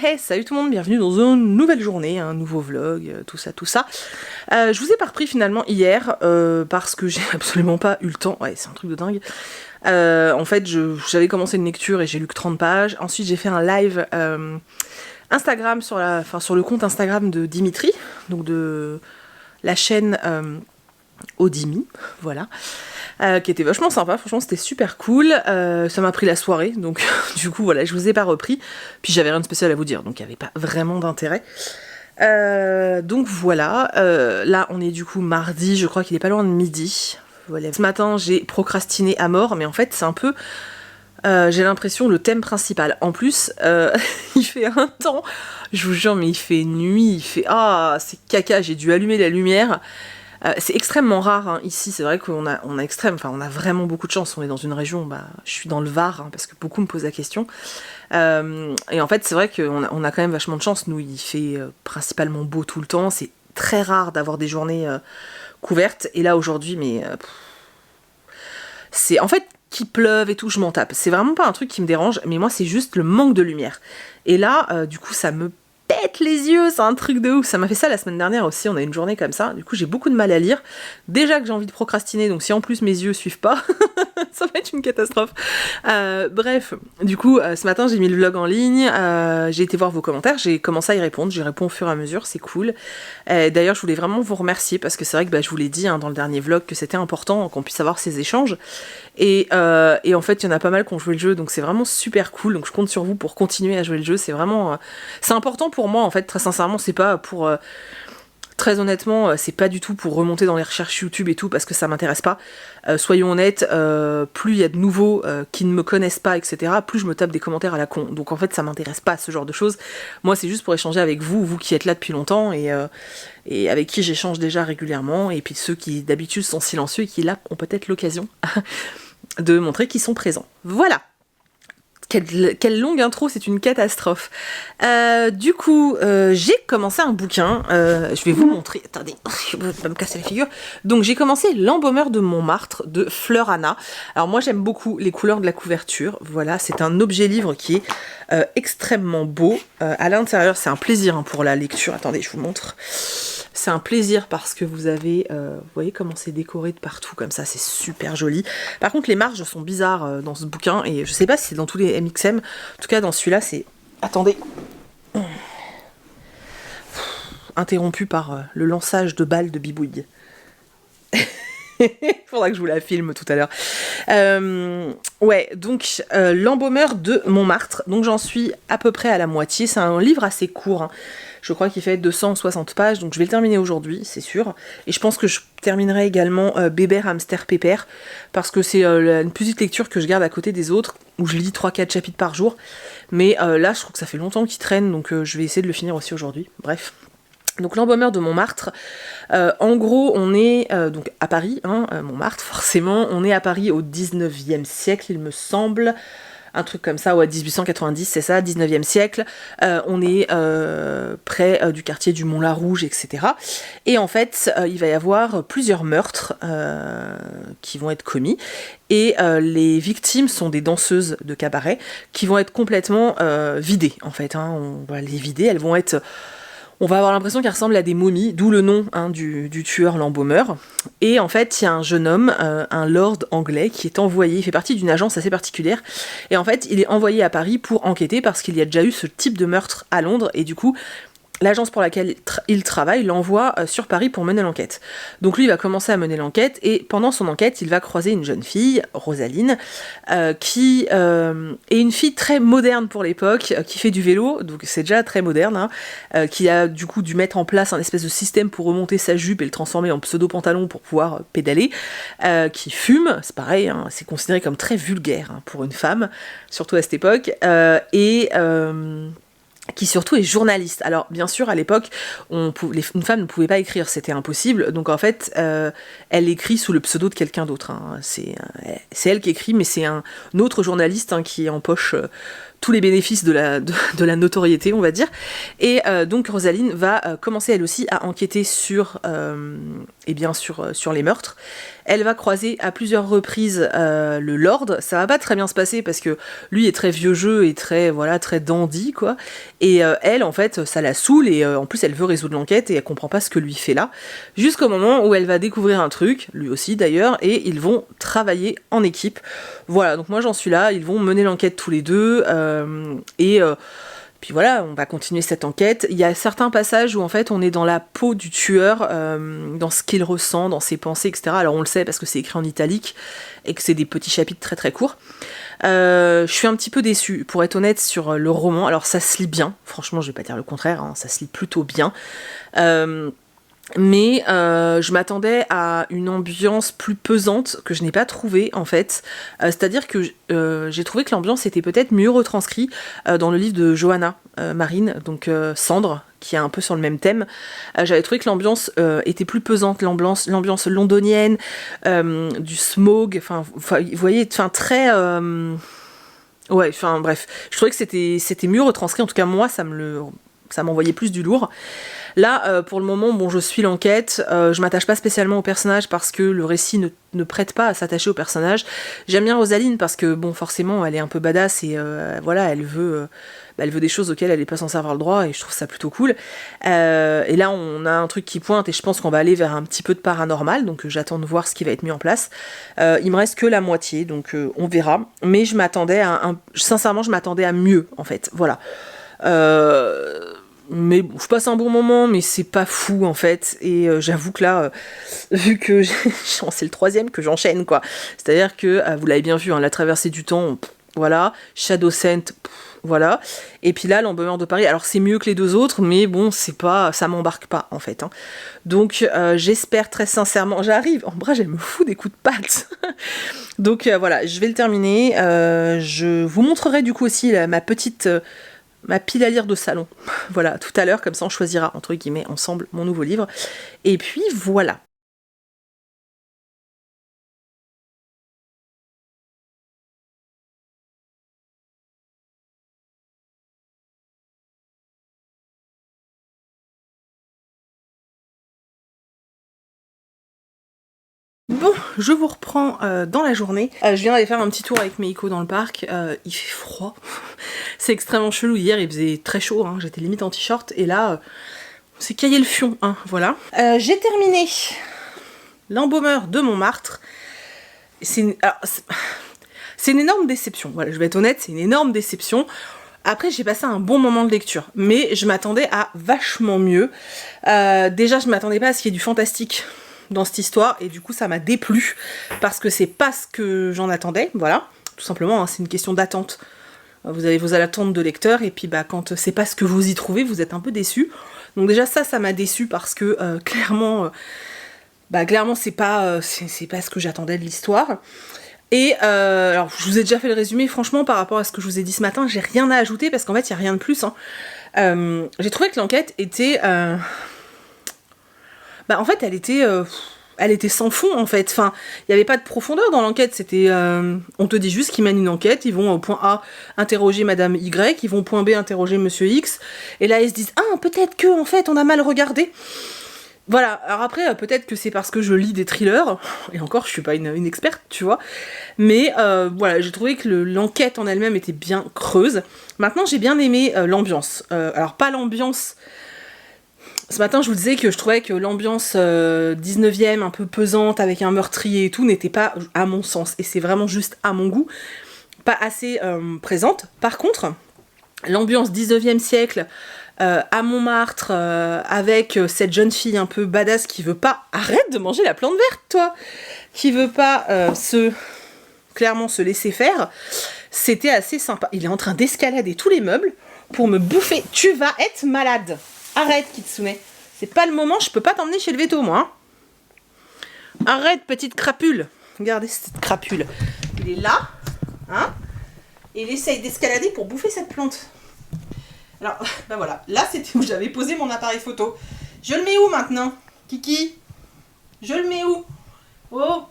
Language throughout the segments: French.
Hey, salut tout le monde, bienvenue dans une nouvelle journée, un nouveau vlog, tout ça, tout ça. Je vous ai pas repris finalement hier, parce que j'ai absolument pas eu le temps, ouais c'est un truc de dingue. En fait j'avais commencé une lecture et j'ai lu que 30 pages, ensuite j'ai fait un live Instagram sur le compte Instagram de Dimitri, donc de la chaîne Odimi, voilà. Qui était vachement sympa, franchement c'était super cool, ça m'a pris la soirée, donc du coup voilà, je vous ai pas repris, puis j'avais rien de spécial à vous dire, donc il n'y avait pas vraiment d'intérêt. Donc voilà, là on est du coup mardi, je crois qu'il est pas loin de midi, voilà. Ce matin j'ai procrastiné à mort, mais en fait c'est un peu, j'ai l'impression, le thème principal. En plus, il fait un temps, je vous jure, mais il fait nuit, il fait... Ah, c'est caca, j'ai dû allumer la lumière. C'est extrêmement rare hein, ici, c'est vrai qu'on a, on a vraiment beaucoup de chance, on est dans une région, je suis dans le Var, hein, parce que beaucoup me posent la question, et en fait c'est vrai qu'on a quand même vachement de chance, nous il fait principalement beau tout le temps, c'est très rare d'avoir des journées couvertes, et là aujourd'hui, mais c'est en fait qu'il pleuve et tout, je m'en tape, c'est vraiment pas un truc qui me dérange, mais moi c'est juste le manque de lumière, et là du coup ça me pète les yeux, c'est un truc de ouf. Ça m'a fait ça la semaine dernière aussi, on a une journée comme ça, du coup j'ai beaucoup de mal à lire, déjà que j'ai envie de procrastiner, donc si en plus mes yeux suivent pas, ça va être une catastrophe. Bref, du coup ce matin j'ai mis le vlog en ligne, j'ai été voir vos commentaires, j'ai commencé à y répondre, j'y réponds au fur et à mesure, c'est cool. D'ailleurs je voulais vraiment vous remercier, parce que c'est vrai que je vous l'ai dit hein, dans le dernier vlog, que c'était important qu'on puisse avoir ces échanges, et en fait il y en a pas mal qui ont joué le jeu, donc c'est vraiment super cool, donc je compte sur vous pour continuer à jouer le jeu, c'est vraiment... c'est important pour moi en fait, très sincèrement, c'est pas pour... très honnêtement, c'est pas du tout pour remonter dans les recherches YouTube et tout, parce que ça m'intéresse pas. Soyons honnêtes, plus il y a de nouveaux qui ne me connaissent pas, etc., plus je me tape des commentaires à la con. Donc en fait, ça m'intéresse pas, ce genre de choses. Moi, c'est juste pour échanger avec vous, vous qui êtes là depuis longtemps, et avec qui j'échange déjà régulièrement, et puis ceux qui d'habitude sont silencieux et qui là ont peut-être l'occasion de montrer qu'ils sont présents. Voilà! Quelle longue intro, c'est une catastrophe. Du coup, j'ai commencé un bouquin, je vais vous montrer, attendez, je vais me casser la figure. Donc j'ai commencé L'embaumeur de Montmartre de Fleur Anna. Alors moi j'aime beaucoup les couleurs de la couverture, voilà, c'est un objet livre qui est extrêmement beau. À l'intérieur c'est un plaisir hein, pour la lecture, attendez je vous montre. C'est un plaisir parce que vous avez, vous voyez comment c'est décoré de partout comme ça, c'est super joli. Par contre les marges sont bizarres dans ce bouquin, et je sais pas si c'est dans tous les MXM, en tout cas dans celui-là c'est... Attendez. Interrompu par le lançage de balles de bibouille. Faudra que je vous la filme tout à l'heure. Ouais, donc L'embaumeur de Montmartre, donc j'en suis à peu près à la moitié, c'est un livre assez court, hein. Je crois qu'il fait 260 pages, donc je vais le terminer aujourd'hui, c'est sûr. Et je pense que je terminerai également Bébert, Hamster, Pépère, parce que c'est une petite lecture que je garde à côté des autres, où je lis 3-4 chapitres par jour. Mais là, je trouve que ça fait longtemps qu'il traîne, donc je vais essayer de le finir aussi aujourd'hui. Bref. Donc L'embaumeur de Montmartre, en gros on est donc à Paris, hein, Montmartre forcément, on est à Paris au 19e siècle il me semble, un truc comme ça, ouais 1890 c'est ça, 19e siècle, on est près du quartier du Mont-la-Rouge, etc. Et en fait il va y avoir plusieurs meurtres qui vont être commis, et les victimes sont des danseuses de cabaret qui vont être complètement vidées en fait, hein. On va les vider, elles vont être... On va avoir l'impression qu'elles ressemblent à des momies, d'où le nom hein, du tueur, l'embaumeur. Et en fait, il y a un jeune homme, un lord anglais, qui est envoyé, il fait partie d'une agence assez particulière, et en fait, il est envoyé à Paris pour enquêter, parce qu'il y a déjà eu ce type de meurtre à Londres, et du coup, l'agence pour laquelle il travaille l'envoie sur Paris pour mener l'enquête. Donc lui, il va commencer à mener l'enquête, et pendant son enquête, il va croiser une jeune fille, Rosaline, qui est une fille très moderne pour l'époque, qui fait du vélo, donc c'est déjà très moderne, hein, qui a du coup dû mettre en place un espèce de système pour remonter sa jupe et le transformer en pseudo-pantalon pour pouvoir pédaler, qui fume, c'est pareil, hein, c'est considéré comme très vulgaire hein, pour une femme, surtout à cette époque, qui surtout est journaliste. Alors bien sûr à l'époque une femme ne pouvait pas écrire, c'était impossible, donc en fait elle écrit sous le pseudo de quelqu'un d'autre, hein. C'est elle qui écrit, mais c'est un autre journaliste hein, qui empoche tous les bénéfices de la notoriété, on va dire. Et donc Rosaline va commencer elle aussi à enquêter sur les meurtres. Elle va croiser à plusieurs reprises le Lord. Ça va pas très bien se passer parce que lui est très vieux jeu et très dandy, quoi. Et elle, en fait, ça la saoule et en plus elle veut résoudre l'enquête et elle comprend pas ce que lui fait là. Jusqu'au moment où elle va découvrir un truc, lui aussi d'ailleurs, et ils vont travailler en équipe. Voilà, donc moi j'en suis là, ils vont mener l'enquête tous les deux puis voilà, on va continuer cette enquête. Il y a certains passages où en fait on est dans la peau du tueur, dans ce qu'il ressent, dans ses pensées, etc. Alors on le sait parce que c'est écrit en italique et que c'est des petits chapitres très très courts. Je suis un petit peu déçue, pour être honnête, sur le roman. Alors ça se lit bien, franchement je vais pas dire le contraire, hein, ça se lit plutôt bien. Mais je m'attendais à une ambiance plus pesante que je n'ai pas trouvée en fait. C'est-à-dire que j'ai trouvé que l'ambiance était peut-être mieux retranscrite dans le livre de Johanna Marine, donc Cendre, qui est un peu sur le même thème. J'avais trouvé que l'ambiance était plus pesante, l'ambiance londonienne, du smog, enfin vous voyez, très... Ouais, enfin bref, je trouvais que c'était mieux retranscrit, en tout cas moi ça m'envoyait plus du lourd. Là, pour le moment, bon, je suis l'enquête, je m'attache pas spécialement au personnage parce que le récit ne prête pas à s'attacher au personnage. J'aime bien Rosaline parce que, bon, forcément, elle est un peu badass et voilà, elle veut des choses auxquelles elle est pas censée avoir le droit et je trouve ça plutôt cool. Et là, on a un truc qui pointe et je pense qu'on va aller vers un petit peu de paranormal, donc j'attends de voir ce qui va être mis en place. Il me reste que la moitié, donc on verra. Mais sincèrement, je m'attendais à mieux, en fait, voilà. Mais bon, je passe un bon moment, mais c'est pas fou en fait. Et j'avoue que là, vu que c'est le 3e que j'enchaîne, quoi. C'est-à-dire que, vous l'avez bien vu, hein, la traversée du temps, voilà. Shadow Scent, voilà. Et puis là, l'Embaumeur de Paris, alors c'est mieux que les 2 autres, mais bon, ça m'embarque pas en fait. Hein. Donc j'espère très sincèrement, j'arrive, en bras, elle me fout des coups de patte. Donc voilà, je vais le terminer. Je vous montrerai du coup aussi ma pile à lire de salon. Voilà, tout à l'heure, comme ça on choisira, entre guillemets, ensemble, mon nouveau livre. Et puis voilà. Bon, je vous reprends dans la journée. Je viens d'aller faire un petit tour avec Meiko dans le parc. Il fait froid. C'est extrêmement chelou. Hier, il faisait très chaud. Hein. J'étais limite en t-shirt. Et là, c'est caillé le fion. Hein. Voilà. J'ai terminé l'Embaumeur de Montmartre. C'est une énorme déception. Voilà, je vais être honnête, c'est une énorme déception. Après, j'ai passé un bon moment de lecture, mais je m'attendais à vachement mieux. Déjà, je m'attendais pas à ce qu'il y ait du fantastique dans cette histoire, et du coup, ça m'a déplu, parce que c'est pas ce que j'en attendais, voilà. Tout simplement, hein, c'est une question d'attente. Vous avez vos attentes de lecteur, et puis quand c'est pas ce que vous y trouvez, vous êtes un peu déçu. Donc déjà, ça m'a déçu, parce que clairement, c'est pas ce que j'attendais de l'histoire. Et alors je vous ai déjà fait le résumé, franchement par rapport à ce que je vous ai dit ce matin, j'ai rien à ajouter parce qu'en fait il n'y a rien de plus. Hein. J'ai trouvé que l'enquête était... en fait elle était sans fond en fait, enfin il n'y avait pas de profondeur dans l'enquête, c'était... on te dit juste qu'ils mènent une enquête, ils vont au point A interroger Madame Y, ils vont au point B interroger Monsieur X, et là ils se disent « Ah, peut-être que en fait on a mal regardé ». Voilà, alors après, peut-être que c'est parce que je lis des thrillers, et encore, je suis pas une experte, tu vois, mais voilà, j'ai trouvé que l'enquête en elle-même était bien creuse. Maintenant, j'ai bien aimé l'ambiance. Alors, pas l'ambiance... Ce matin, je vous disais que je trouvais que l'ambiance 19e, un peu pesante, avec un meurtrier et tout, n'était pas, à mon sens, et c'est vraiment juste à mon goût, pas assez présente. Par contre, l'ambiance 19e siècle... à Montmartre, avec cette jeune fille un peu badass qui veut pas... Arrête de manger la plante verte, toi! Qui veut pas clairement se laisser faire. C'était assez sympa. Il est en train d'escalader tous les meubles pour me bouffer. Tu vas être malade! Arrête, Kitsune. C'est pas le moment, je peux pas t'emmener chez le veto, moi. Hein. Arrête, petite crapule. Regardez cette crapule. Il est là, hein, et il essaye d'escalader pour bouffer cette plante. Alors, voilà, là c'était où j'avais posé mon appareil photo. Je le mets où maintenant, Kiki? Je le mets où? Oh!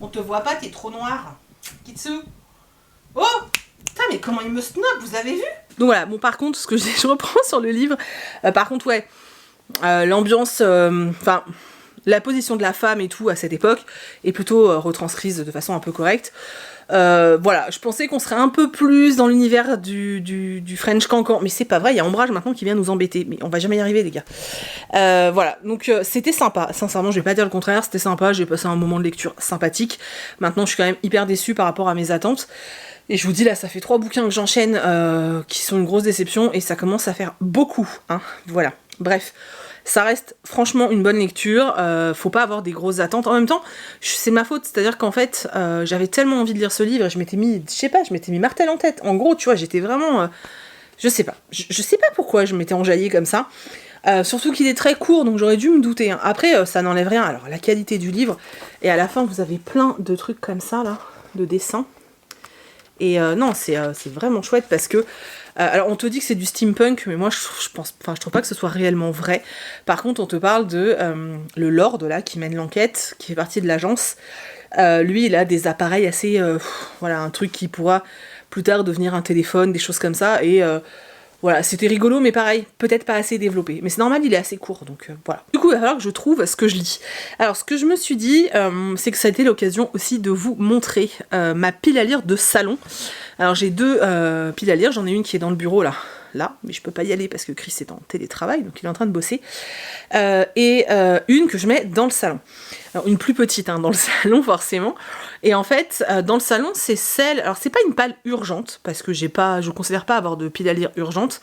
On te voit pas, t'es trop noir. Kitsu? Oh! mais comment il me snob, vous avez vu? Donc voilà, bon par contre, ce que je reprends sur le livre, par contre ouais, l'ambiance, enfin... la position de la femme et tout à cette époque est plutôt retranscrite de façon un peu correcte. Voilà, je pensais qu'on serait un peu plus dans l'univers du French Cancan, mais c'est pas vrai, il y a Ombrage maintenant qui vient nous embêter, mais on va jamais y arriver les gars. Voilà, donc c'était sympa, sincèrement je vais pas dire le contraire, c'était sympa, j'ai passé un moment de lecture sympathique. Maintenant je suis quand même hyper déçue par rapport à mes attentes. Et je vous dis là, ça fait 3 bouquins que j'enchaîne qui sont une grosse déception et ça commence à faire beaucoup, hein, voilà. Bref, ça reste franchement une bonne lecture, faut pas avoir des grosses attentes. En même temps, c'est ma faute, c'est-à-dire qu'en fait, j'avais tellement envie de lire ce livre et je m'étais mis, je sais pas, je m'étais mis martel en tête. En gros, tu vois, j'étais vraiment... je sais pas, je sais pas pourquoi je m'étais enjaillée comme ça. Surtout qu'il est très court, donc j'aurais dû me douter. Hein. Après, ça n'enlève rien. Alors, la qualité du livre, et à la fin, vous avez plein de trucs comme ça, là, de dessins. Et non, c'est vraiment chouette parce que... alors on te dit que c'est du steampunk, mais moi je trouve pas que ce soit réellement vrai. Par contre on te parle de le Lord là qui mène l'enquête, qui fait partie de l'agence. Lui il a des appareils assez... voilà, un truc qui pourra plus tard devenir un téléphone, des choses comme ça. Et voilà, c'était rigolo, mais pareil, peut-être pas assez développé. Mais c'est normal, il est assez court, donc voilà. Du coup, il va falloir que je trouve ce que je lis. Alors, ce que je me suis dit, c'est que ça a été l'occasion aussi de vous montrer ma pile à lire de salon. Alors, j'ai 2 piles à lire. J'en ai une qui est dans le bureau, là, mais je peux pas y aller parce que Chris est en télétravail, donc il est en train de bosser. Et une que je mets dans le salon. Alors, une plus petite, hein, dans le salon, forcément. Et en fait, dans le salon, c'est celle... Alors, c'est pas une pile urgente, parce que je considère pas avoir de pile à lire urgente.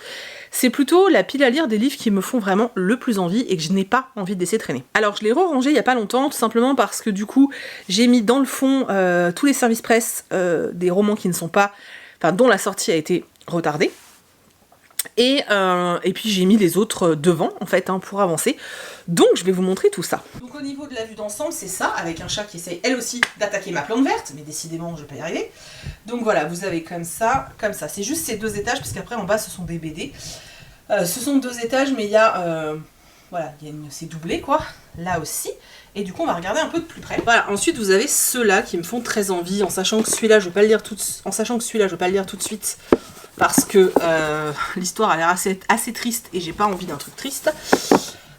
C'est plutôt la pile à lire des livres qui me font vraiment le plus envie et que je n'ai pas envie de laisser traîner. Alors, je l'ai re-rangée il y a pas longtemps, tout simplement parce que du coup, j'ai mis dans le fond tous les services presse des romans qui ne sont pas... Enfin, dont la sortie a été retardée. Et puis j'ai mis les autres devant en fait hein, pour avancer. Donc je vais vous montrer tout ça. Donc au niveau de la vue d'ensemble c'est ça, avec un chat qui essaye elle aussi d'attaquer ma plante verte, mais décidément je vais pas y arriver. Donc voilà, vous avez comme ça. C'est juste ces 2 étages, parce qu'après en bas ce sont des BD. Ce sont 2 étages, mais il y a... voilà, c'est doublé quoi, là aussi. Et du coup on va regarder un peu de plus près. Voilà, ensuite vous avez ceux-là qui me font très envie, en sachant que celui-là je vais pas le lire tout de suite. Parce que l'histoire a l'air assez triste et j'ai pas envie d'un truc triste.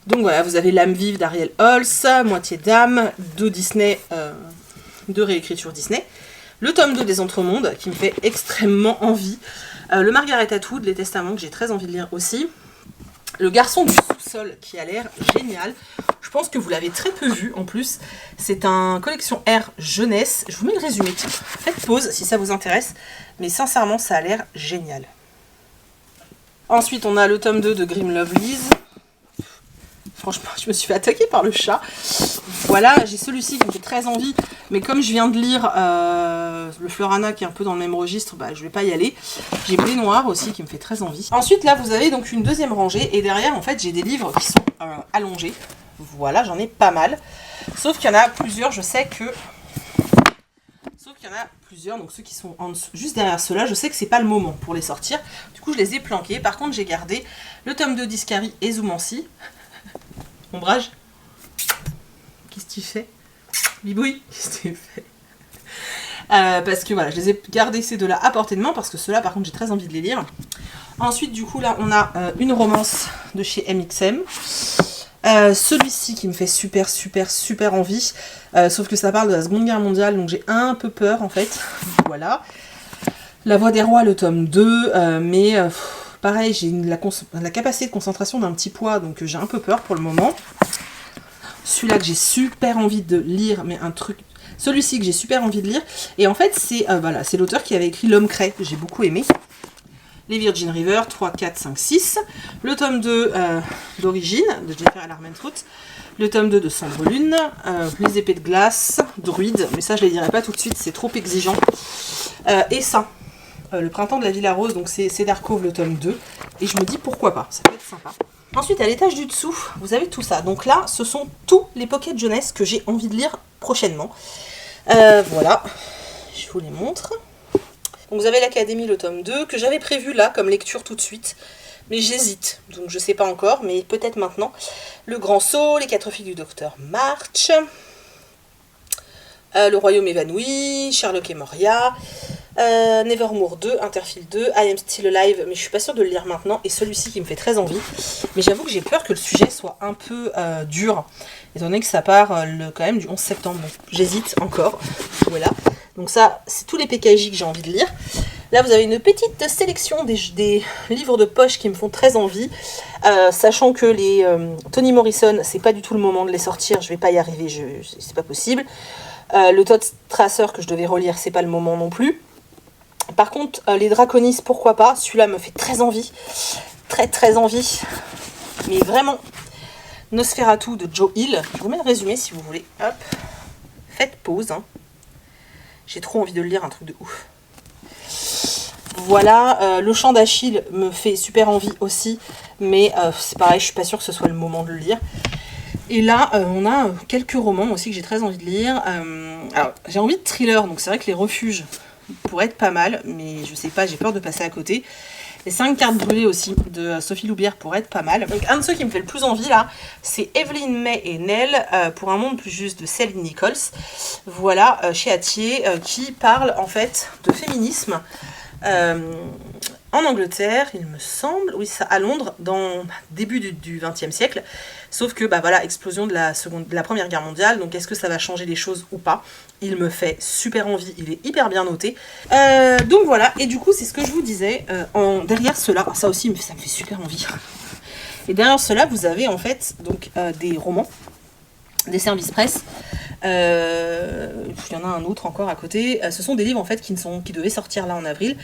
Donc voilà, vous avez L'âme vive d'Ariel Holz, Moitié d'âme de Disney, de réécriture Disney. Le tome 2 des Entremondes qui me fait extrêmement envie. Le Margaret Atwood, Les Testaments, que j'ai très envie de lire aussi. Le Garçon du sous-sol qui a l'air génial. Je pense que vous l'avez très peu vu en plus. C'est un collection R jeunesse. Je vous mets le résumé. Faites pause si ça vous intéresse. Mais sincèrement, ça a l'air génial. Ensuite, on a le tome 2 de Grim Lovelies. Franchement, je me suis fait attaquer par le chat. Voilà, j'ai celui-ci qui me fait très envie. Mais comme je viens de lire le Fleurana qui est un peu dans le même registre, bah, je vais pas y aller. J'ai Blé Noir aussi qui me fait très envie. Ensuite, là, vous avez donc une deuxième rangée. Et derrière, en fait, j'ai des livres qui sont allongés. Voilà, j'en ai pas mal. Sauf qu'il y en a plusieurs, je sais que... Sauf qu'il y en a plusieurs, donc ceux qui sont en dessous, juste derrière ceux-là, je sais que c'est pas le moment pour les sortir. Du coup, je les ai planqués. Par contre, j'ai gardé le tome 2 d'Iscari et Zoumansi. Ombrage, qu'est-ce que tu fais? Bibouille, qu'est-ce que tu fais? Parce que voilà, je les ai gardés ces 2-là à portée de main, parce que ceux-là, par contre, j'ai très envie de les lire. Ensuite, du coup, là, on a une romance de chez MXM. Celui-ci qui me fait super envie. Sauf que ça parle de la Seconde Guerre mondiale, donc j'ai un peu peur, en fait. Voilà. La Voix des Rois, le tome 2, mais... pareil, j'ai la capacité de concentration d'un petit poids, donc j'ai un peu peur pour le moment. Celui-là que j'ai super envie de lire, mais un truc... Celui-ci que j'ai super envie de lire. Et en fait, c'est voilà, c'est l'auteur qui avait écrit L'Homme Craie, que j'ai beaucoup aimé. Les Virgin River, 3, 4, 5, 6. Le tome 2 d'Origine, de Jennifer Armentrout. Le tome 2 de Cendre Lune. Les Épées de Glace, Druide. Mais ça, je ne les dirai pas tout de suite, c'est trop exigeant. Et ça. Le Printemps de la Villa Rose, donc c'est Cedar Cove le tome 2. Et je me dis pourquoi pas, ça peut être sympa. Ensuite, à l'étage du dessous, vous avez tout ça. Donc là, ce sont tous les pockets jeunesse que j'ai envie de lire prochainement. Voilà, je vous les montre. Donc vous avez l'Académie le tome 2, que j'avais prévu là comme lecture tout de suite. Mais j'hésite, donc je sais pas encore, mais peut-être maintenant. Le Grand Saut, Les 4 filles du docteur March. Le Royaume évanoui, Sherlock et Moria. Nevermore 2, Interfell 2, I Am Still Alive, mais je suis pas sûre de le lire maintenant, et celui-ci qui me fait très envie. Mais j'avoue que j'ai peur que le sujet soit un peu dur, étant donné que ça part quand même du 11 septembre. Donc j'hésite encore. Voilà. Donc ça, c'est tous les PKJ que j'ai envie de lire. Là, vous avez une petite sélection des livres de poche qui me font très envie. Sachant que les Toni Morrison, c'est pas du tout le moment de les sortir, je vais pas y arriver, c'est pas possible. Le Todd Strasser que je devais relire, c'est pas le moment non plus. Par contre, les Draconis, pourquoi pas. Celui-là me fait très envie. Très très envie. Mais vraiment. Nosferatu de Joe Hill. Je vous mets le résumé si vous voulez. Hop. Faites pause. Hein. J'ai trop envie de le lire, un truc de ouf. Voilà. Le Chant d'Achille me fait super envie aussi. Mais c'est pareil, je suis pas sûre que ce soit le moment de le lire. Et là, on a quelques romans aussi que j'ai très envie de lire. Alors, j'ai envie de thriller, donc c'est vrai que Les Refuges pourraient être pas mal, mais je sais pas, j'ai peur de passer à côté. Les 5 cartes brûlées aussi de Sophie Loubière pourraient être pas mal. Donc un de ceux qui me fait le plus envie là, c'est Evelyn May et Nell pour un monde plus juste de Céline Nichols. Voilà, chez Hatier, qui parle en fait de féminisme. En Angleterre, il me semble, oui, ça, à Londres, dans début du XXe siècle. Sauf que, bah voilà, explosion de la Première Guerre mondiale, donc est-ce que ça va changer les choses ou pas? Il me fait super envie, il est hyper bien noté. Donc voilà, et du coup, c'est ce que je vous disais, derrière cela, ça aussi, ça me fait super envie. Et derrière cela, vous avez en fait donc des romans, des services presse. Il y en a un autre encore à côté. Ce sont des livres en fait qui devaient sortir là en avril,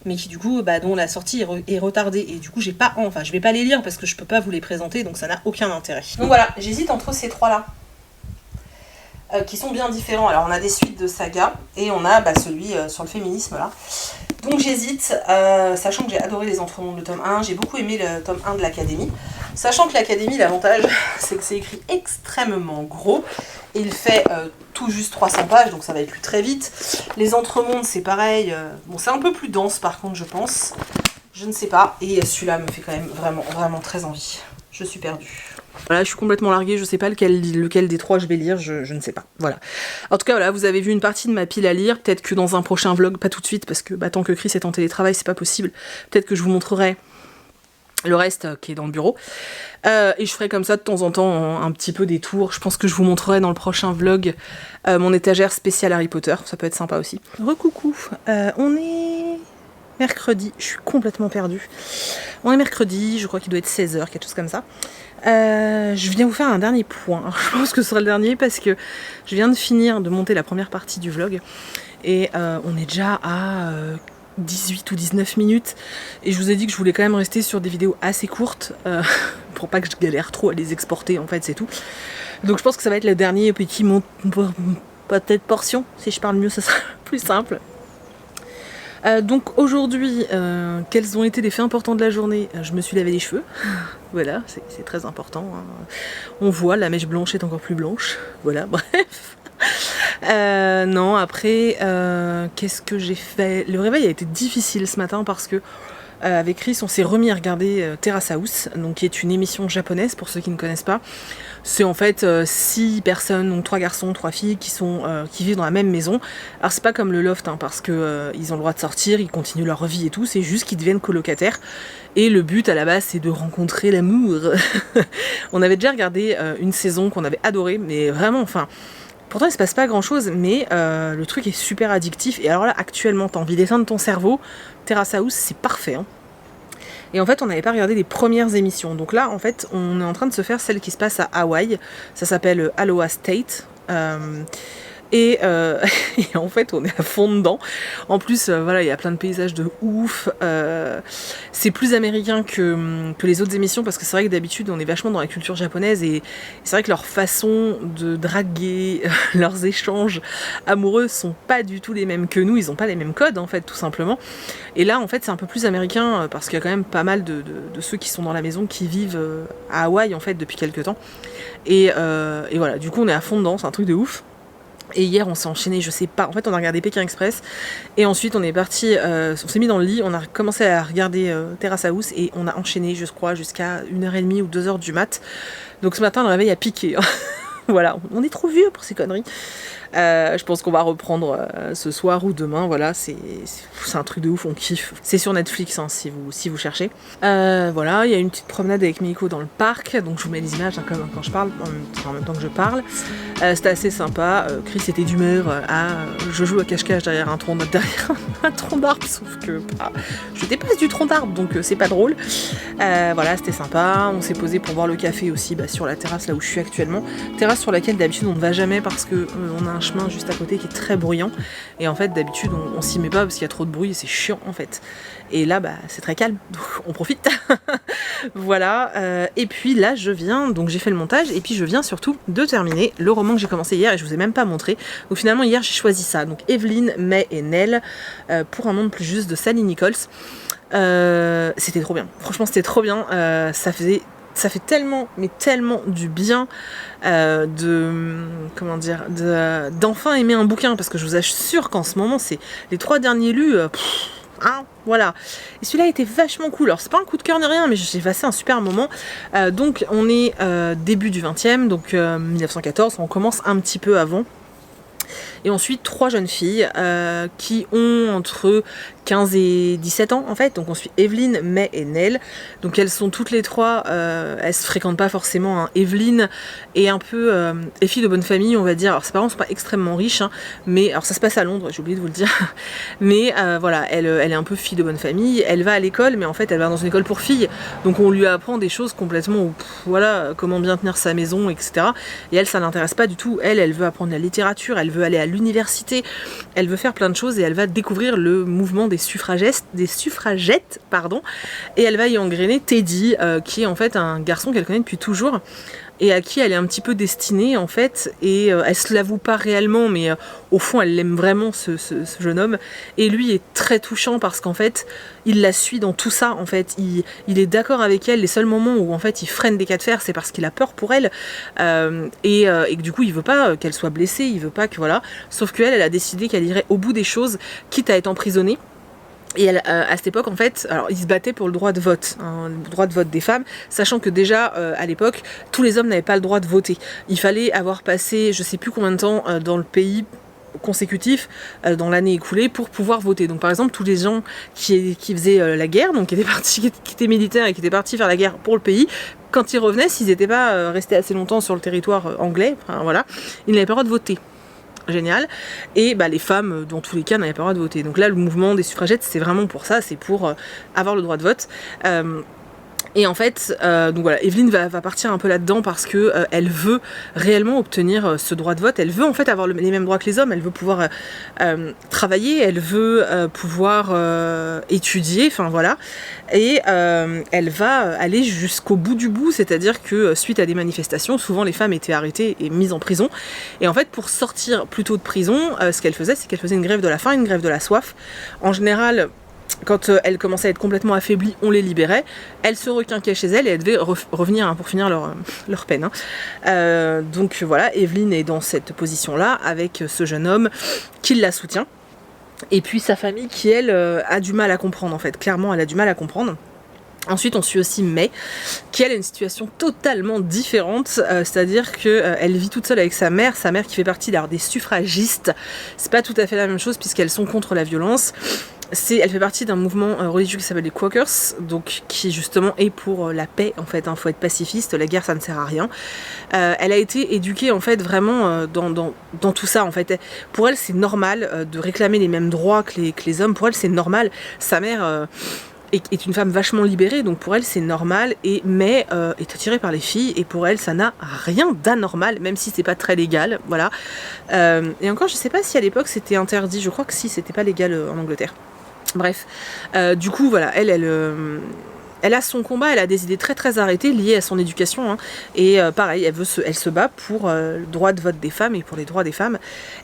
mais qui du coup, dont la sortie est retardée. Et du coup, je vais pas les lire parce que je peux pas vous les présenter, donc ça n'a aucun intérêt. Donc voilà, j'hésite entre ces trois là, qui sont bien différents. Alors on a des suites de sagas et on a celui sur le féminisme là. Donc j'hésite, sachant que j'ai adoré les Entremondes, le tome 1, j'ai beaucoup aimé le tome 1 de l'Académie. Sachant que l'Académie, l'avantage, c'est que c'est écrit extrêmement gros. Et il fait tout juste 300 pages, donc ça va être lu très vite. Les Entremondes, c'est pareil. Bon, c'est un peu plus dense par contre, je pense. Je ne sais pas. Et celui-là me fait quand même vraiment, vraiment très envie. Je suis perdue. Voilà, je suis complètement larguée, je sais pas lequel des trois je vais lire, je ne sais pas. Voilà. En tout cas, voilà, vous avez vu une partie de ma pile à lire. Peut-être que dans un prochain vlog, pas tout de suite, parce que tant que Chris est en télétravail, c'est pas possible. Peut-être que je vous montrerai le reste qui est dans le bureau. Et je ferai comme ça de temps en temps un petit peu des tours. Je pense que je vous montrerai dans le prochain vlog mon étagère spéciale Harry Potter. Ça peut être sympa aussi. Recoucou, on est mercredi, je suis complètement perdue. On est mercredi, je crois qu'il doit être 16 h, quelque chose comme ça. Je viens vous faire un dernier point. Je pense que ce sera le dernier parce que je viens de finir de monter la première partie du vlog. Et on est déjà à 18 ou 19 minutes. Et je vous ai dit que je voulais quand même rester sur des vidéos assez courtes pour pas que je galère trop à les exporter, en fait, c'est tout. Donc je pense que ça va être le dernier petit peut-être portion. Si je parle mieux, ça sera plus simple. Donc aujourd'hui, quels ont été les faits importants de la journée? Je me suis lavé les cheveux, voilà, c'est très important. Hein. On voit, la mèche blanche est encore plus blanche, voilà, bref. Non, après, qu'est-ce que j'ai fait? Le réveil a été difficile ce matin parce que avec Chris, on s'est remis à regarder Terrace House, donc qui est une émission japonaise pour ceux qui ne connaissent pas. C'est en fait 6 personnes, donc 3 garçons, 3 filles qui vivent dans la même maison. Alors c'est pas comme le loft, hein, parce que ils ont le droit de sortir, ils continuent leur vie et tout, c'est juste qu'ils deviennent colocataires. Et le but à la base c'est de rencontrer l'amour. On avait déjà regardé une saison qu'on avait adorée, mais vraiment, enfin... Pourtant il se passe pas grand chose, mais le truc est super addictif. Et alors là actuellement t'as envie d'éteindre ton cerveau, Terrace House c'est parfait. Hein. Et en fait on n'avait pas regardé les premières émissions. Donc là en fait on est en train de se faire celle qui se passe à Hawaï. Ça s'appelle Aloha State. Et en fait on est à fond dedans. En plus voilà, il y a plein de paysages de ouf. C'est plus américain que les autres émissions, parce que c'est vrai que d'habitude on est vachement dans la culture japonaise, et c'est vrai que leur façon de draguer, leurs échanges amoureux sont pas du tout les mêmes que nous. Ils ont pas les mêmes codes en fait, tout simplement. Et là en fait c'est un peu plus américain, parce qu'il y a quand même pas mal de ceux qui sont dans la maison qui vivent à Hawaï en fait depuis quelques temps. Et voilà, du coup on est à fond dedans, c'est un truc de ouf. Et hier on s'est enchaîné, je sais pas, en fait on a regardé Pékin Express, et ensuite on est parti, on s'est mis dans le lit, on a commencé à regarder Terrace House, et on a enchaîné je crois jusqu'à 1h30 ou 2h du mat. Donc ce matin le réveil a piqué. Voilà, on est trop vieux pour ces conneries. Je pense qu'on va reprendre ce soir ou demain, voilà, c'est un truc de ouf, on kiffe. C'est sur Netflix, hein, si vous cherchez. Voilà, il y a une petite promenade avec Meiko dans le parc, donc je vous mets les images hein, comme quand je parle, en même temps que je parle. C'était assez sympa, Chris était d'humeur je joue à cache-cache derrière un tronc d'arbre, sauf que je dépasse du tronc d'arbre, donc c'est pas drôle. Voilà, c'était sympa, on s'est posé pour boire le café aussi sur la terrasse là où je suis actuellement, terrasse sur laquelle d'habitude on ne va jamais parce que on a un chemin juste à côté qui est très bruyant, et en fait d'habitude on s'y met pas parce qu'il y a trop de bruit et c'est chiant en fait, et là c'est très calme, donc on profite. Voilà, et puis là donc j'ai fait le montage et puis je viens surtout de terminer le roman que j'ai commencé hier et je vous ai même pas montré. Donc finalement hier j'ai choisi ça, donc Evelyn, May et Nell, pour un monde plus juste de Sally Nichols. C'était trop bien, franchement c'était trop bien, ça fait tellement, mais tellement du bien d'enfin aimer un bouquin, parce que je vous assure qu'en ce moment c'est les 3 derniers lus, voilà. Et celui-là était vachement cool. Alors c'est pas un coup de cœur ni rien, mais j'ai passé un super moment. Donc on est début du 20e, donc 1914, on commence un petit peu avant. Et ensuite 3 jeunes filles qui ont entre 15 et 17 ans en fait, donc on suit Evelyn, May et Nell, donc elles sont toutes les 3, elles se fréquentent pas forcément, hein. Evelyn est un peu fille de bonne famille on va dire, alors ses parents sont pas extrêmement riches, hein, mais alors ça se passe à Londres, j'ai oublié de vous le dire, mais voilà, elle est un peu fille de bonne famille, elle va à l'école, mais en fait elle va dans une école pour filles, donc on lui apprend des choses complètement, voilà, comment bien tenir sa maison, etc. Et elle, ça l'intéresse pas du tout, elle veut apprendre la littérature, elle veut aller à l'université, elle veut faire plein de choses et elle va découvrir le mouvement des suffragettes, et elle va y engrainer Teddy, qui est en fait un garçon qu'elle connaît depuis toujours et à qui elle est un petit peu destinée en fait, et elle se l'avoue pas réellement, mais au fond elle l'aime vraiment, ce jeune homme, et lui est très touchant parce qu'en fait il la suit dans tout ça en fait, il est d'accord avec elle, les seuls moments où en fait il freine des cas de fer c'est parce qu'il a peur pour elle, et que du coup il veut pas qu'elle soit blessée, il veut pas que voilà, sauf qu'elle elle a décidé qu'elle irait au bout des choses quitte à être emprisonnée. Et elle, à cette époque, en fait, alors ils se battaient pour le droit de vote, hein, le droit de vote des femmes, sachant que déjà, à l'époque, tous les hommes n'avaient pas le droit de voter. Il fallait avoir passé, je sais plus combien de temps, dans le pays consécutif, dans l'année écoulée, pour pouvoir voter. Donc par exemple, tous les gens qui faisaient la guerre, donc qui étaient militaires et qui étaient partis faire la guerre pour le pays, quand ils revenaient, s'ils n'étaient pas restés assez longtemps sur le territoire anglais, enfin, voilà, ils n'avaient pas le droit de voter. Génial. Et les femmes, dans tous les cas, n'avaient pas le droit de voter. Donc là, le mouvement des suffragettes, c'est vraiment pour ça, c'est pour avoir le droit de vote. Et en fait, donc voilà, Evelyn va partir un peu là-dedans parce que elle veut réellement obtenir ce droit de vote. Elle veut en fait avoir les mêmes droits que les hommes. Elle veut pouvoir travailler. Elle veut pouvoir étudier. Enfin voilà. Et elle va aller jusqu'au bout du bout. C'est-à-dire que suite à des manifestations, souvent les femmes étaient arrêtées et mises en prison. Et en fait, pour sortir plus tôt de prison, ce qu'elle faisait, c'est qu'elle faisait une grève de la faim, une grève de la soif. En général, quand elle commençait à être complètement affaiblie, on les libérait. Elle se requinquait chez elle et elle devait revenir pour finir leur peine. Donc voilà, Evelyn est dans cette position-là avec ce jeune homme qui la soutient. Et puis sa famille qui, elle, a du mal à comprendre en fait. Clairement, elle a du mal à comprendre. Ensuite, on suit aussi May, qui elle a une situation totalement différente, c'est-à-dire qu'elle vit toute seule avec sa mère qui fait partie des suffragistes. C'est pas tout à fait la même chose puisqu'elles sont contre la violence. Elle fait partie d'un mouvement religieux qui s'appelle les Quakers, donc qui justement est pour la paix en fait, faut être pacifiste, la guerre ça ne sert à rien. Elle a été éduquée en fait vraiment dans tout ça en fait. Pour elle c'est normal de réclamer les mêmes droits que les hommes, pour elle c'est normal. Sa mère est une femme vachement libérée, donc pour elle c'est normal, mais est attirée par les filles, et pour elle ça n'a rien d'anormal, même si c'est pas très légal, voilà. Et encore je sais pas si à l'époque c'était interdit, je crois que si, c'était pas légal en Angleterre. Bref, du coup voilà, elle a son combat, elle a des idées très très arrêtées liées à son éducation, hein. Et pareil, elle se bat pour le droit de vote des femmes et pour les droits des femmes,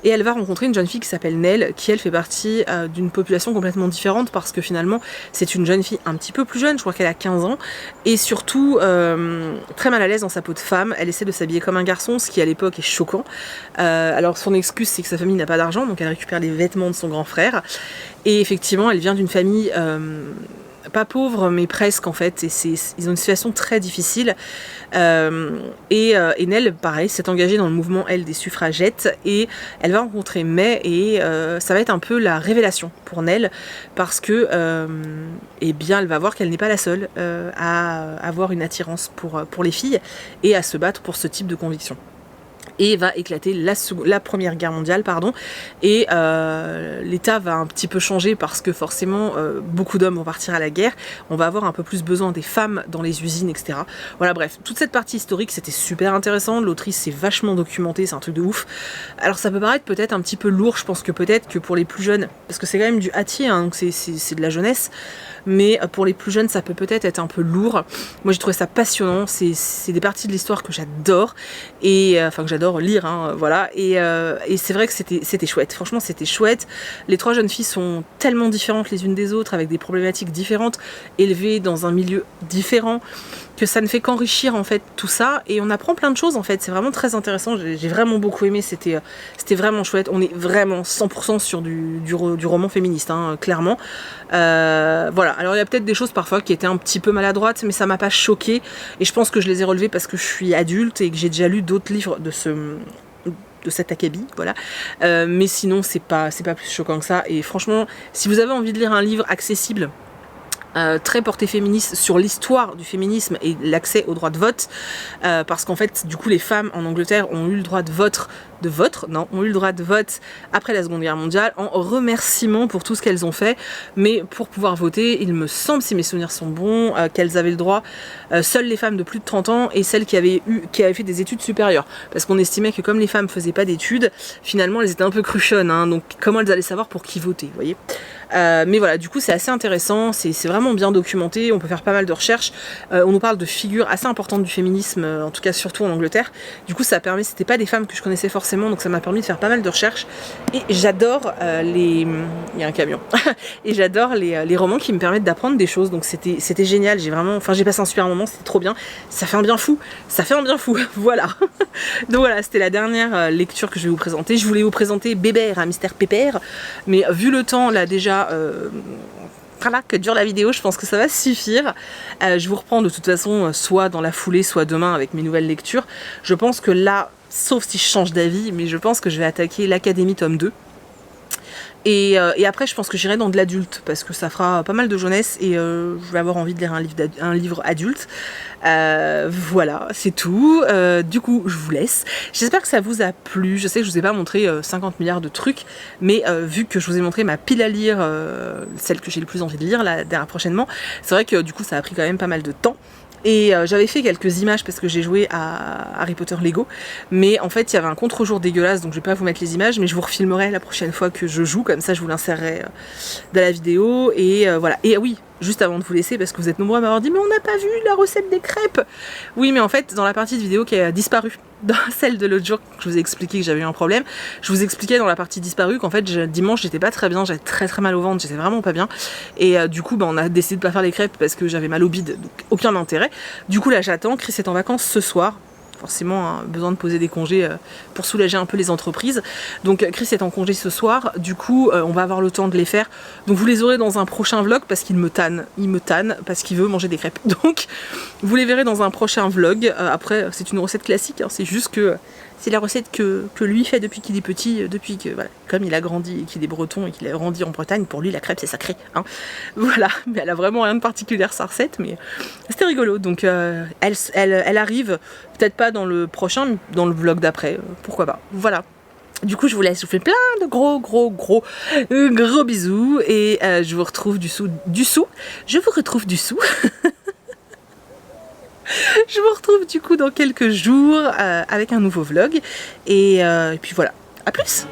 et elle va rencontrer une jeune fille qui s'appelle Nell, qui elle fait partie d'une population complètement différente, parce que finalement c'est une jeune fille un petit peu plus jeune, je crois qu'elle a 15 ans, et surtout très mal à l'aise dans sa peau de femme. Elle essaie de s'habiller comme un garçon, ce qui à l'époque est choquant. Alors son excuse c'est que sa famille n'a pas d'argent, donc elle récupère les vêtements de son grand frère, et effectivement elle vient d'une famille pas pauvres mais presque en fait, et ils ont une situation très difficile. Et Nell, pareil, s'est engagée dans le mouvement, elle, des suffragettes, et elle va rencontrer May, et ça va être un peu la révélation pour Nell, parce que eh bien, elle va voir qu'elle n'est pas la seule à avoir une attirance pour les filles et à se battre pour ce type de conviction. Et va éclater la Première Guerre mondiale, pardon, et l'État va un petit peu changer parce que forcément beaucoup d'hommes vont partir à la guerre, on va avoir un peu plus besoin des femmes dans les usines, etc. Voilà, bref, toute cette partie historique c'était super intéressant, l'autrice s'est vachement documentée, c'est un truc de ouf. Alors ça peut paraître peut-être un petit peu lourd, je pense que peut-être que pour les plus jeunes, parce que c'est quand même du hâtier, hein, donc c'est de la jeunesse, mais pour les plus jeunes ça peut peut-être être un peu lourd. Moi j'ai trouvé ça passionnant, c'est des parties de l'histoire que j'adore, et enfin que j'adore lire, hein, voilà, et c'est vrai que c'était chouette, franchement c'était chouette. Les trois jeunes filles sont tellement différentes les unes des autres, avec des problématiques différentes, élevées dans un milieu différent, que ça ne fait qu'enrichir en fait tout ça, et on apprend plein de choses en fait, c'est vraiment très intéressant, j'ai vraiment beaucoup aimé, c'était vraiment chouette, on est vraiment 100% sur du roman féministe, hein, clairement. Voilà, alors il y a peut-être des choses parfois qui étaient un petit peu maladroites, mais ça m'a pas choquée, et je pense que je les ai relevées parce que je suis adulte et que j'ai déjà lu d'autres livres de cet acabit, voilà. Mais sinon c'est pas plus choquant que ça, et franchement si vous avez envie de lire un livre accessible, très porté féministe, sur l'histoire du féminisme et l'accès au droit de vote, parce qu'en fait du coup les femmes en Angleterre ont eu le droit de vote après la Seconde Guerre mondiale, en remerciement pour tout ce qu'elles ont fait, mais pour pouvoir voter, il me semble, si mes souvenirs sont bons, qu'elles avaient le droit, seules les femmes de plus de 30 ans et celles qui avaient fait des études supérieures, parce qu'on estimait que comme les femmes faisaient pas d'études, finalement elles étaient un peu cruchonnes, hein, donc comment elles allaient savoir pour qui voter, vous voyez. Mais voilà, du coup c'est assez intéressant, c'est vraiment bien documenté, on peut faire pas mal de recherches, on nous parle de figures assez importantes du féminisme, en tout cas surtout en Angleterre, du coup ça permet, c'était pas des femmes que je connaissais forcément, donc ça m'a permis de faire pas mal de recherches, et j'adore il y a un camion, et j'adore les romans qui me permettent d'apprendre des choses, donc c'était génial, j'ai passé un super moment, c'était trop bien, ça fait un bien fou, voilà. Donc voilà, c'était la dernière lecture que je vais vous présenter, je voulais vous présenter Bébert à Mystère Pépère, mais vu le temps là déjà, voilà, que dure la vidéo, je pense que ça va suffire. Je vous reprends de toute façon soit dans la foulée, soit demain avec mes nouvelles lectures. Je pense que là, sauf si je change d'avis, mais je pense que je vais attaquer l'Académie tome 2. Et après je pense que j'irai dans de l'adulte, parce que ça fera pas mal de jeunesse, et je vais avoir envie de lire un livre adulte. Voilà, c'est tout. Du coup je vous laisse, j'espère que ça vous a plu. Je sais que je vous ai pas montré 50 milliards de trucs, mais vu que je vous ai montré ma pile à lire, celle que j'ai le plus envie de lire là, prochainement, c'est vrai que du coup ça a pris quand même pas mal de temps. Et j'avais fait quelques images parce que j'ai joué à Harry Potter Lego, mais en fait il y avait un contre-jour dégueulasse, donc je vais pas vous mettre les images, mais je vous refilmerai la prochaine fois que je joue, comme ça je vous l'insérerai dans la vidéo. Et voilà, et oui, juste avant de vous laisser, parce que vous êtes nombreux à m'avoir dit mais on n'a pas vu la recette des crêpes. Oui, mais en fait dans la partie de vidéo qui a disparu, dans celle de l'autre jour que je vous ai expliqué que j'avais eu un problème, je vous expliquais dans la partie disparue qu'en fait dimanche j'étais pas très bien, j'avais très mal au ventre, j'étais vraiment pas bien, et du coup on a décidé de pas faire les crêpes parce que j'avais mal au bide, donc aucun intérêt. Du coup là j'attends, Chris est en vacances ce soir, forcément hein, besoin de poser des congés pour soulager un peu les entreprises, donc Chris est en congé ce soir, du coup on va avoir le temps de les faire, donc vous les aurez dans un prochain vlog parce qu'il me tanne, parce qu'il veut manger des crêpes, donc vous les verrez dans un prochain vlog. Après c'est une recette classique, hein, c'est juste que c'est la recette que lui fait depuis qu'il est petit, depuis que, voilà, comme il a grandi et qu'il est breton et qu'il a grandi en Bretagne, pour lui la crêpe c'est sacré, hein. Voilà, mais elle a vraiment rien de particulier sa recette, mais c'était rigolo, donc elle arrive, peut-être pas dans le prochain, mais dans le vlog d'après, pourquoi pas, voilà. Du coup je vous laisse, je vous fais plein de gros bisous, et je vous retrouve du sou. Je vous retrouve du coup dans quelques jours avec un nouveau vlog, et puis voilà, à plus.